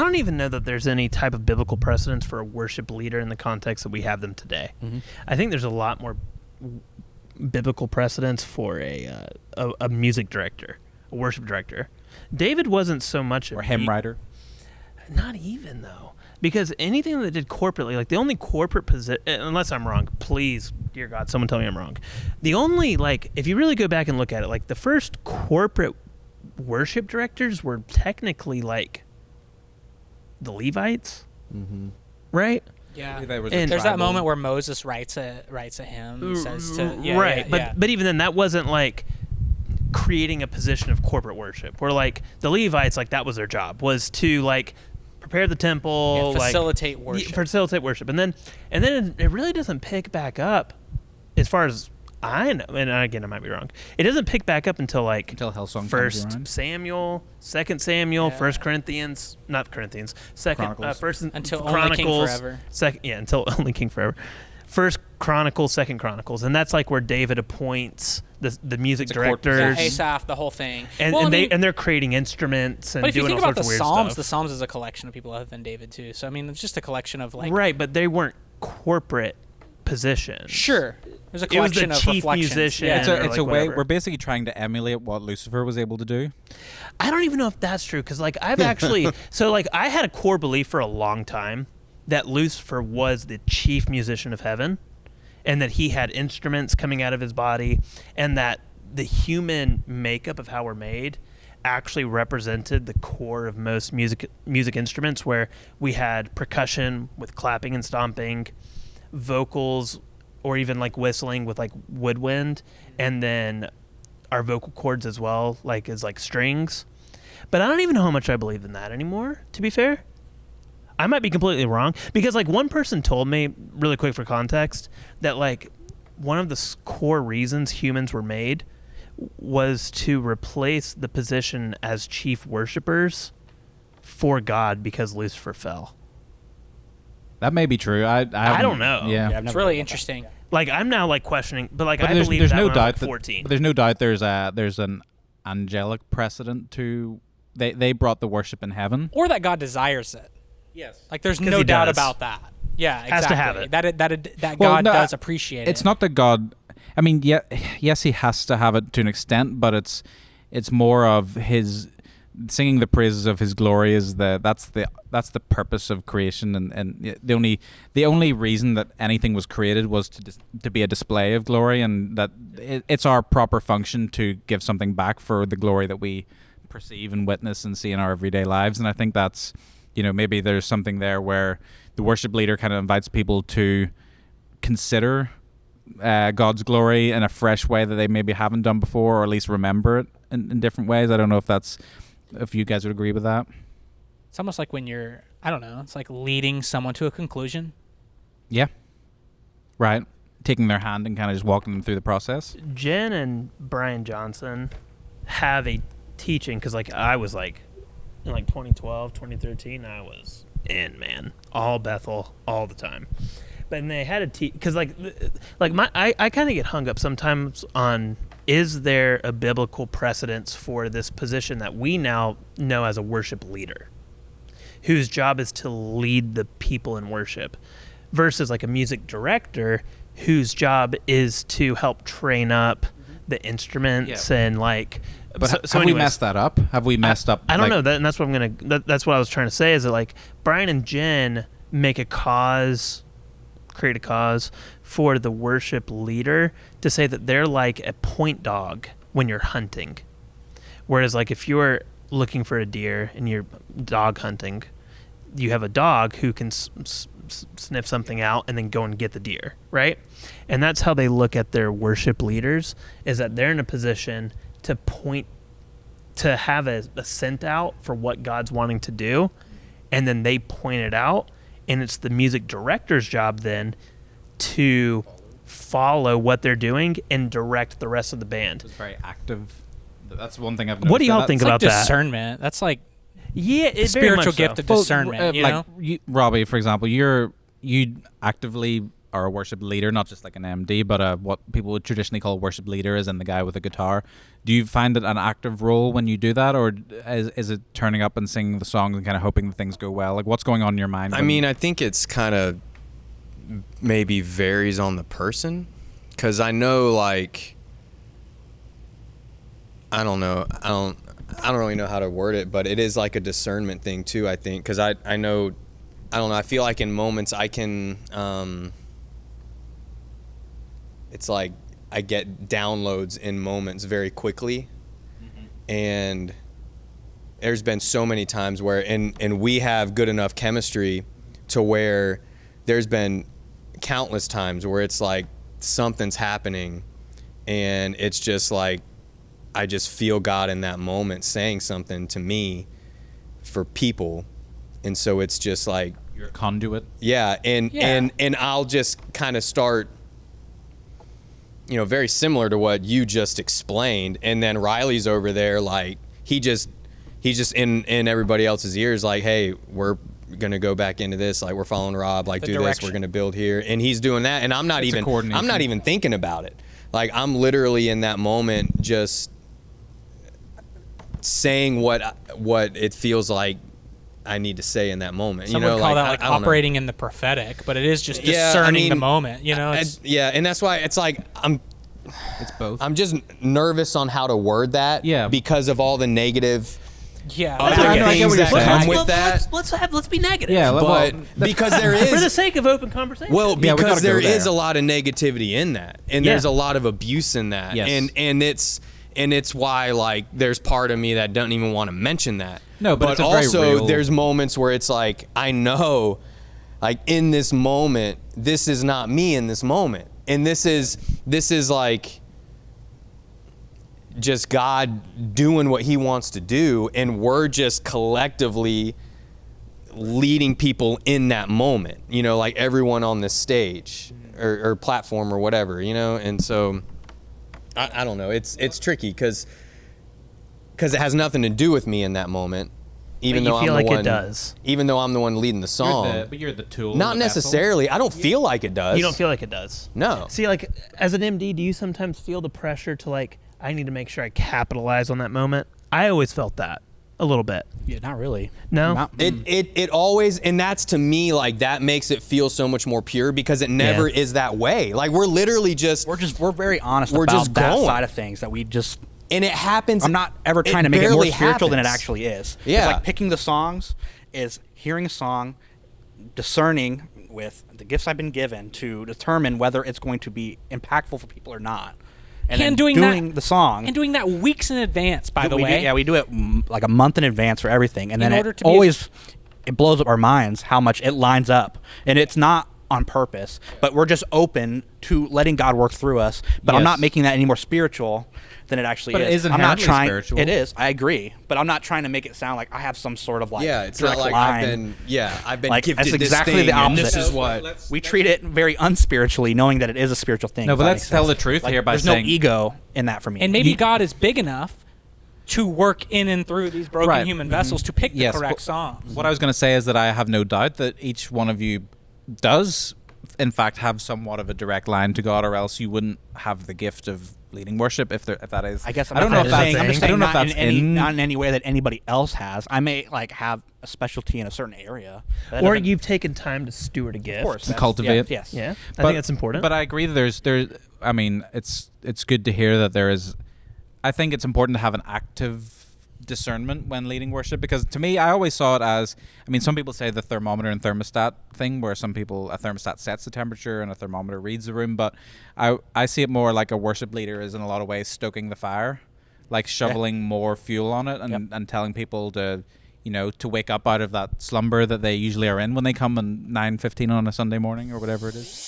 don't even know that there's any type of biblical precedence for a worship leader in the context that we have them today. Mm-hmm. I think there's a lot more biblical precedence for a music director, a worship director. David wasn't so much or hymn writer. Not even though, because anything that did corporately, like the only corporate position, unless I'm wrong, please, dear God, someone tell me I'm wrong. The only, like, if you really go back and look at it, like the first corporate worship directors were technically like the Levites, right? Yeah, and there's that moment where Moses writes a hymn, says to right, but even then, that wasn't like creating a position of corporate worship. Where like the Levites, like that was their job, was to like prepare the temple, facilitate worship, and then it really doesn't pick back up, as far as I know. And again, I might be wrong. It doesn't pick back up until Hillsong First Samuel, Second Samuel, First Corinthians, not Corinthians, Second First until Chronicles, Only King Forever. Until Only King Forever. First Chronicles, Second Chronicles, and that's like where David appoints the music directors, Asaph, the whole thing, and they're creating instruments and but if doing you think all about sorts of weird Psalms, stuff. the Psalms is a collection of people other than David too. So I mean, it's just a collection of like right, but they weren't corporate positions. Sure, there's a collection of reflections. musician. Yeah. It's a way we're basically trying to emulate what Lucifer was able to do. I don't even know if that's true because like I've actually I had a core belief for a long time that Lucifer was the chief musician of heaven, and that he had instruments coming out of his body, and that the human makeup of how we're made actually represented the core of most music instruments, where we had percussion with clapping and stomping, vocals, or even like whistling with like woodwind, and then our vocal cords as well, like as like strings. But I don't even know how much I believe in that anymore, to be fair. I might be completely wrong, because like one person told me, really quick for context, that like one of the core reasons humans were made was to replace the position as chief worshipers for God because Lucifer fell. That may be true. I don't know. Yeah, It's really interesting. Like I'm now like questioning, but like I there's believe that no when I doubt was like 14. But there's no doubt there's an angelic precedent to they brought the worship in heaven, Or that God desires it. Yes. Like there's 'Cause no he doubt does. about that. Yeah, exactly. Has to have it. That Well, God no, does appreciate it. It's not that God. I mean, yes, he has to have it to an extent, but it's more of his singing the praises of his glory is that's the purpose of creation, and the only reason that anything was created was to be a display of glory, and that it's our proper function to give something back for the glory that we perceive and witness and see in our everyday lives. And I think that's, maybe there's something there where the worship leader kind of invites people to consider God's glory in a fresh way that they maybe haven't done before, or at least remember it in different ways. I don't know if you guys would agree with that. It's almost like when you're, I don't know, it's like leading someone to a conclusion. Yeah. Right. Taking their hand and kind of just walking them through the process. Jen and Brian Johnson have a teaching, because like I was like in like 2012, 2013, I was in, man, all Bethel all the time. But they had a because I kind of get hung up sometimes on, is there a biblical precedence for this position that we now know as a worship leader, whose job is to lead the people in worship, versus like a music director whose job is to help train up the instruments and like. But so have we messed that up? Have we messed up? I don't know that, and that's what that's what I was trying to say. Is that like Brian and Jen create a cause for the worship leader to say that they're like a point dog when you're hunting, whereas like if you're looking for a deer and you're dog hunting, you have a dog who can sniff something out and then go and get the deer, right? And that's how they look at their worship leaders, is that they're in a position to point, to have a scent out for what God's wanting to do, and then they point it out, and it's the music director's job then to follow what they're doing and direct the rest of the band. It's very active. That's one thing I've noticed. What do y'all think about that? Discernment. That's like it's spiritual very much gift so. of discernment. Robbie, for example, you actively or a worship leader, not just like an MD, but what people would traditionally call a worship leader, as in the guy with a guitar. Do you find it an active role when you do that, or is it turning up and singing the songs and kind of hoping that things go well? Like, what's going on in your mind? I mean, I think it's kind of maybe varies on the person, because I know, like, I don't really know how to word it, but it is like a discernment thing too, I think, because I know, I don't know, I feel like in moments I can, it's like I get downloads in moments very quickly. And there's been so many times where, and we have good enough chemistry to where there's been countless times where it's like something's happening and it's just like, I just feel God in that moment saying something to me for people. And so it's just like, you're a conduit. Yeah. And I'll just kind of start, you know, very similar to what you just explained. And then Riley's over there, like, he's just in everybody else's ears, like, hey, we're going to go back into this. Like, we're following Rob, like, do this, we're going to build here. And he's doing that. And I'm not even thinking about it. Like, I'm literally in that moment just saying what it feels like I need to say in that moment. Some you know, would call like, that like operating in the prophetic, but it is just discerning the moment. You know, and that's why it's like it's both. I'm just nervous on how to word that. Yeah, because of all the negative. Yeah, things that come with that. Let's be negative. Yeah, but because there is, for the sake of open conversation. Well, because there is a lot of negativity in that, and there's a lot of abuse in that, yes. and it's why, like, there's part of me that doesn't even want to mention that. No, but it's also very real. There's moments where it's like, I know, like, in this moment, this is not me in this moment, and this is like just God doing what he wants to do, and we're just collectively leading people in that moment, you know, like everyone on this stage or platform or whatever, you know. And so I don't know, it's tricky because it has nothing to do with me in that moment, even though I'm the one. It does. Even though I'm the one leading the song. But you're the tool. Not necessarily. I don't feel like it does. You don't feel like it does. No. See, like, as an MD, do you sometimes feel the pressure to, like, I need to make sure I capitalize on that moment? I always felt that a little bit. Yeah, not really. No. It always, and that's, to me, like, that makes it feel so much more pure, because it never is that way. Like, we're literally we're very honest about that side of things, that we just. And it happens. I'm not ever trying to make it more spiritual than it actually is. Yeah. It's like picking the songs is hearing a song, discerning with the gifts I've been given to determine whether it's going to be impactful for people or not. And then doing the song. And doing that weeks in advance, by the way. We do it like a month in advance for everything. And then it blows up our minds how much it lines up. And it's not on purpose, but we're just open to letting God work through us. But I'm not making that any more spiritual than it actually is. But it is I'm not trying. Spiritual. It is. I agree. But I'm not trying to make it sound like I have some sort of like it's not like I've been like, gifted that's exactly this thing, the opposite. and this is what we treat it very unspiritually, knowing that it is a spiritual thing. No, but let's tell the truth here by there's saying no ego in that for me. And maybe God is big enough to work in and through these broken human vessels to pick the correct songs. What I was going to say is that I have no doubt that each one of you does, in fact, have somewhat of a direct line to God, or else you wouldn't have the gift of leading worship, if that is. I guess I don't know if that's. I'm just saying not in any way that anybody else has. I may like have a specialty in a certain area, or you've taken time to steward a gift, of course, and cultivate. Yes, I think that's important. But I agree that I mean, it's good to hear that there is. I think it's important to have an active discernment when leading worship, because to me, I always saw it as, I mean, some people say the thermometer and thermostat thing, where a thermostat sets the temperature and a thermometer reads the room, but I see it more like a worship leader is in a lot of ways stoking the fire, like shoveling more fuel on it, and telling people to, you know, to wake up out of that slumber that they usually are in when they come on 9:15 on a Sunday morning or whatever it is.